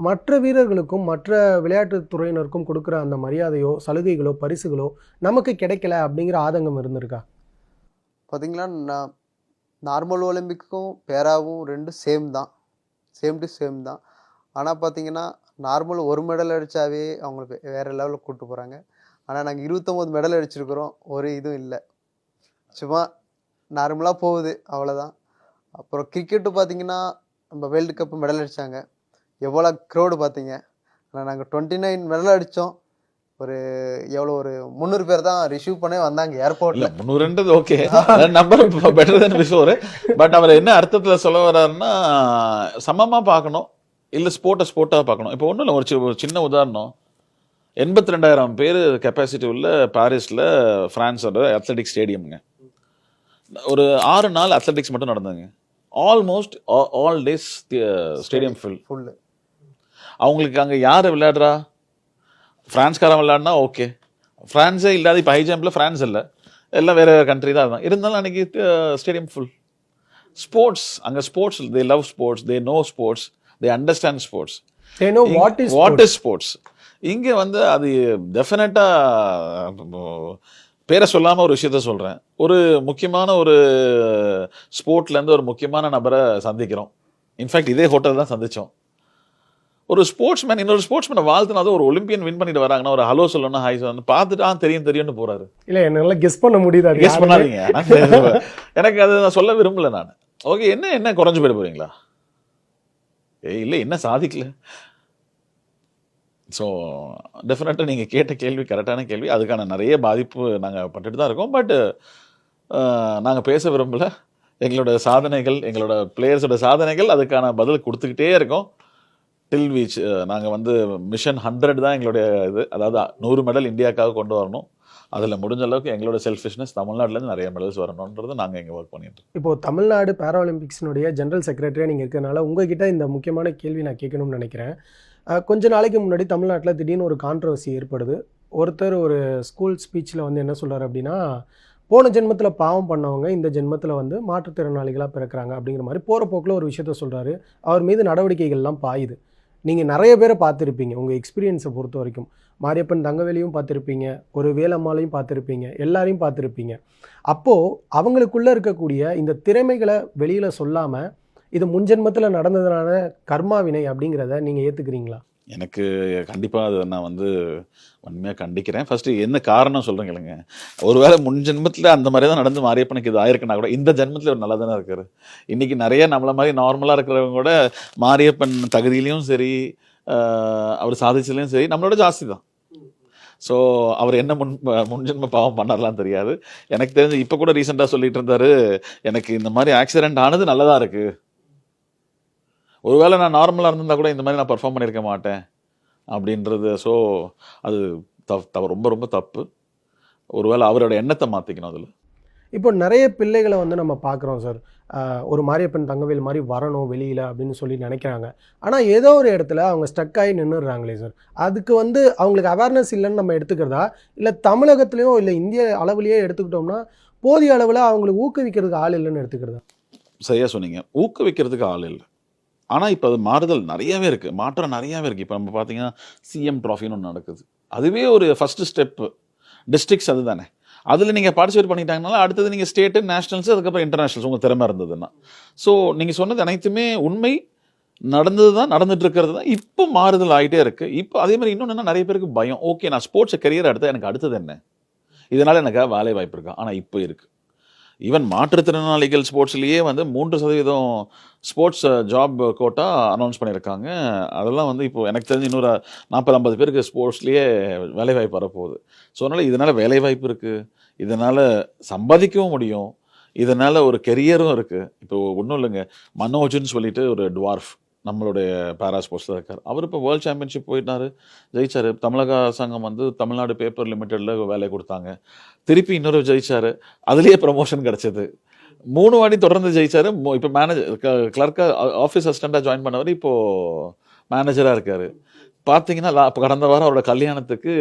மற்ற வீரர்களுக்கும் மற்ற விளையாட்டுத் துறையினருக்கும் கொடுக்குற அந்த மரியாதையோ சலுகைகளோ பரிசுகளோ நமக்கு கிடைக்கல அப்படிங்கிற ஆதங்கம் இருந்திருக்கா? பார்த்தீங்கன்னா, நான் நார்மல் ஒலிம்பிக்கும் பேராவும் 2 சேம் தான். சேம் டு சேம் தான். ஆனா பார்த்தீங்கன்னா, நார்மல் 1 மெடல் அடிச்சாவே அவங்களுக்கு வேற லெவலுக்கு கூட்டு போறாங்க. ஆனா நாங்க 29 மெடல் அடிச்சிருக்கிறோம். ஒரு இதுவும் இல்ல. சும்மா நார்மலா போகுது அவ்வளோதான். அப்புறம் கிரிக்கெட்டு பார்த்தீங்கன்னா, நம்ம வேர்ல்டு கப் மெடல் அடிச்சாங்க. எவ்வளோ க்ரௌடு பார்த்தீங்க. ஆனா நாங்க 29 மெடல் அடிச்சோம். ஒரு எவ்வளோ ஒரு 300 பேர் தான் ரிசீவ் பண்ணே வந்தாங்க இல்ல ஏர்போர்ட்ல. 300 okay, number better then before. But அவர் என்ன அர்த்தத்துல சொல்ல வர்றாருன்னா, சமமா பார்க்கணும், இல்ல ஸ்போர்ட்டா பார்க்கணும். இப்போ ஒன்றும் இல்லை, ஒரு சின்ன உதாரணம். 82,000 பேர் கெப்பாசிட்டி உள்ள பாரிஸ்ல பிரான்ஸோட அத்லெட்டிக் ஸ்டேடியம்ங்க. ஒரு 6 நாள் அத்லெட்டிக்ஸ் மட்டும் நடந்தாங்க. Almost all days stadium full. அவங்களுக்கு அங்கே யார் விளையாடுறா? ஃப்ரான்ஸ்காரன் விளையாடினா ஓகே, ஃப்ரான்ஸே இல்லாத இப்போ ஹை ஜம்பில் ஃப்ரான்ஸ் இல்லை, எல்லாம் வேறு வேறு கண்ட்ரி தான் இருந்தாங்க. இருந்தாலும் அன்றைக்கி ஸ்டேடியம் ஃபுல். ஸ்போர்ட்ஸ், அங்கே sports, they love sports, they know sports, they understand sports, They know what is sports. இங்கே வந்து அது டெஃபினட்டாக பேரை சொல்லாமல் ஒரு விஷயத்த சொல்கிறேன். ஒரு முக்கியமான ஒரு ஸ்போர்ட்லேருந்து ஒரு முக்கியமான நபரை சந்திக்கிறோம். இன்ஃபேக்ட் இதே ஹோட்டல் தான் சந்தித்தோம். ஒரு ஸ்போர்ட்ஸ்மேன் இன்னொரு ஸ்போர்ட்ஸ்மேனை வாழ்த்துனா, அது ஒரு ஒலிம்பியன் வின் பண்ணிட்டு வராங்கன்னா ஒரு ஹலோ சொல்லணும், ஹாய் சொல்லணும், பார்த்துட்டு தெரியும்னு போறாரு. இல்லை, என்னால கெஸ் பண்ண முடியுது. கெஸ் பண்ணாதீங்க, எனக்கு அது நான் சொல்ல விரும்பல. நான் ஓகே, என்ன குறைஞ்சு போயிட போறீங்களா? இல்லை, என்ன சாதிக்கல. ஸோ டெஃபினட்டாக நீங்கள் கேட்ட கேள்வி கரெக்டான கேள்வி. அதுக்கான நிறைய பாதிப்பு நாங்கள் பட்டுட்டு தான் இருக்கோம். பட் நாங்கள் பேச விரும்பல. எங்களோட சாதனைகள், எங்களோட பிளேயர்ஸோட சாதனைகள், அதுக்கான பதில் கொடுத்துக்கிட்டே இருக்கோம். டில் வீச் நாங்கள் வந்து மிஷன் 100 தான் எங்களுடைய இது. அதாவது 100 மெடல் இந்தியாவுக்காக கொண்டு வரணும். அதில் முடிஞ்ச அளவுக்கு எங்களோட செல்ஃபிஷ்னஸ் தமிழ்நாட்டிலேருந்து நிறைய மெடல்ஸ் வரணுன்றது நாங்கள் இங்கே ஒர்க் பண்ணிட்டு இருக்கோம். இப்போது தமிழ்நாடு பேராலிம்பிக்ஸினுடைய ஜெனரல் செக்ரட்டரியாக நீங்கள் இருக்கிறதுனால உங்ககிட்ட இந்த முக்கியமான கேள்வி நான் கேட்கணும்னு நினைக்கிறேன். கொஞ்ச நாளைக்கு முன்னாடி தமிழ்நாட்டில் திடீர்னு ஒரு கான்ட்ரவர்சி ஏற்படுது. ஒருத்தர் ஒரு ஸ்கூல் ஸ்பீச்சில் வந்து என்ன சொல்கிறார் அப்படின்னா, போன ஜென்மத்தில் பாவம் பண்ணவங்க இந்த ஜென்மத்தில் வந்து மாற்றுத்திறனாளிகளாக பிறக்கிறாங்க அப்படிங்கிற மாதிரி போகிற போக்கில் ஒரு விஷயத்த சொல்கிறாரு. அவர் மீது நடவடிக்கைகள்லாம் பாயுது. நீங்கள் நிறைய பேரை பார்த்துருப்பீங்க, உங்கள் எக்ஸ்பீரியன்ஸை பொறுத்த வரைக்கும். மாரியப்பன் தங்கவேலியும் பார்த்துருப்பீங்க, ஒரு வேலம்மாளையும் பார்த்துருப்பீங்க, எல்லாரையும் பார்த்துருப்பீங்க. அப்போது அவங்களுக்குள்ளே இருக்கக்கூடிய இந்த திறமைகளை வெளியில் சொல்லாமல் இது முன்ஜென்மத்தில் நடந்ததுனால கர்மாவினை அப்படிங்கிறத நீங்கள் ஏற்றுக்கிறீங்களா? எனக்கு கண்டிப்பாக அதை நான் வந்து வன்மையாக கண்டிக்கிறேன். ஃபஸ்ட்டு என்ன காரணம் சொல்கிறேன் கேளுங்க. ஒருவேளை முன் ஜென்மத்தில் அந்த மாதிரி தான் நடந்து மாரியப்பனுக்கு இது ஆயிருக்குன்னா கூட இந்த ஜென்மத்தில் ஒரு நல்லா தானே இருக்காரு. இன்றைக்கி நிறைய நம்மளை மாதிரி நார்மலாக இருக்கிறவங்க கூட மாரியப்பன் தகுதியிலையும் சரி, அவர் சாதிச்சலையும் சரி நம்மளோட ஜாஸ்தி தான். ஸோ அவர் என்ன முன்ஜென்ம பாவம் பண்ணலாம் தெரியாது. எனக்கு தெரிஞ்சு இப்போ கூட ரீசெண்டாக சொல்லிட்டு இருந்தார், எனக்கு இந்த மாதிரி ஆக்சிடென்ட் ஆனது நல்லதாக இருக்குது, ஒருவேளை நான் நார்மலாக இருந்திருந்தா கூட இந்த மாதிரி நான் பர்ஃபார்ம் பண்ணியிருக்க மாட்டேன் அப்படின்றது. ஸோ அது ரொம்ப ரொம்ப தப்பு. ஒருவேளை அவரோட எண்ணத்தை மாற்றிக்கணும். அதில் இப்போ நிறைய பிள்ளைகளை வந்து நம்ம பார்க்குறோம் சார், ஒரு மாரியப்பன் தங்கவேல் மாதிரி வரணும் வெளியில் அப்படின்னு சொல்லி நினைக்கிறாங்க. ஆனால் ஏதோ ஒரு இடத்துல அவங்க ஸ்டக் ஆகி நின்றுடுறாங்களே சார். அதுக்கு வந்து அவங்களுக்கு அவேர்னஸ் இல்லைன்னு நம்ம எடுத்துக்கிறதா, இல்லை தமிழகத்துலேயோ இல்லை இந்திய அளவுலேயே எடுத்துக்கிட்டோம்னா போதிய அளவில் அவங்களுக்கு ஊக்குவிக்கிறதுக்கு ஆள் இல்லைன்னு எடுத்துக்கிறதா? சரியாக சொன்னீங்க, ஊக்குவிக்கிறதுக்கு ஆள் இல்லை. ஆனால் இப்போ அது மாறுதல் நிறையாவே இருக்குது, மாற்றம் நிறையாவே இருக்குது. இப்போ நம்ம பார்த்தீங்கன்னா சிஎம் ட்ராஃபின்னு ஒன்று நடக்குது. அதுவே ஒரு ஃபஸ்ட்டு ஸ்டெப்பு. டிஸ்ட்ரிக்ஸ் அது தானே, அதில் நீங்கள் பார்ட்டிசிபேட் பண்ணிட்டாங்கனால அடுத்தது நீங்கள் ஸ்டேட்டு, நேஷனல்ஸு, அதுக்கப்புறம் இன்டர்நேஷ்னல்ஸ் உங்கள் திறமை இருந்ததுன்னா. ஸோ நீங்கள் சொன்னது அனைத்துமே உண்மை, நடந்தது தான், நடந்துட்டு இருக்கிறது தான். இப்போ மாறுதல் ஆகிட்டே இருக்குது. இப்போ அதே மாதிரி இன்னொன்று என்ன, நிறைய பேருக்கு பயம். ஓகே, நான் ஸ்போர்ட்ஸை கரியர் எடுத்தால் எனக்கு அடுத்தது என்ன, இதனால் எனக்கு வேலை வாய்ப்பு இருக்கா? ஆனால் இப்போ இருக்குது. ஈவன் மாற்றுத்திறனாளிகள் ஸ்போர்ட்ஸ்லேயே வந்து 3% ஸ்போர்ட்ஸ் ஜாப் கோட்டா அனௌன்ஸ் பண்ணியிருக்காங்க. அதெல்லாம் வந்து இப்போது எனக்கு தெரிஞ்சு இன்னொரு 40-50 பேருக்கு ஸ்போர்ட்ஸ்லேயே வேலைவாய்ப்பு வரப்போகுது. ஸோ அதனால் இதனால் வேலைவாய்ப்பு இருக்குது, இதனால் சம்பாதிக்கவும் முடியும், இதனால் ஒரு கெரியரும் இருக்குது. இப்போது ஒன்றும் இல்லைங்க, மனோஜ்னு சொல்லிட்டு ஒரு டுவார்ஃப் நம்மளுடைய பேரா ஸ்போர்ட்ஸில் இருக்கார். அவர் இப்போ வேர்ல்டு சாம்பியன்ஷிப் போயிட்டார், ஜெயிச்சார். தமிழக அரசாங்கம் வந்து தமிழ்நாடு பேப்பர் லிமிட்டடில் வேலை கொடுத்தாங்க. திருப்பி இன்னொரு ஜெயிச்சார், அதுலேயே ப்ரமோஷன் கிடச்சிது. 3 வாட்டி தொடர்ந்து ஜெயிச்சார். இப்போ மேனேஜர், கிளர்க்காக, ஆஃபீஸ் அசிஸ்டண்ட்டாக ஜாயின் பண்ணவர் இப்போது மேனேஜராக இருக்கார். பார்த்தீங்கன்னா கடந்த வாரம் அவரோட கல்யாணத்துக்கு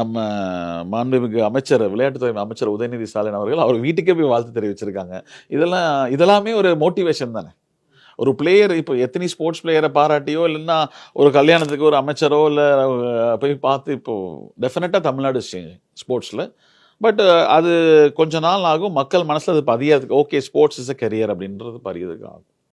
நம்ம மாண்புமிகு அமைச்சர், விளையாட்டுத்துறை அமைச்சர் உதயநிதி ஸ்டாலின் அவர்கள் அவர் வீட்டுக்கே போய் வாழ்த்து தெரிவிச்சிருக்காங்க. இதெல்லாமே ஒரு மோட்டிவேஷன் தானே. ஒரு பிளேயர் இப்போ எத்தனை ஸ்போர்ட்ஸ் பிளேயரை பாராட்டியோ இல்லைன்னா ஒரு கல்யாணத்துக்கு ஒரு அமைச்சரோ இல்லை போய் பார்த்து இப்போ டெஃபினட்டாக தமிழ்நாடு ஸ்போர்ட்ஸில். பட் அது கொஞ்ச நாள் ஆகும், மக்கள் மனசில் அது பதியறதுக்கு, okay sports is a career அப்படின்றது பதியறதுக்கு ஆகும்.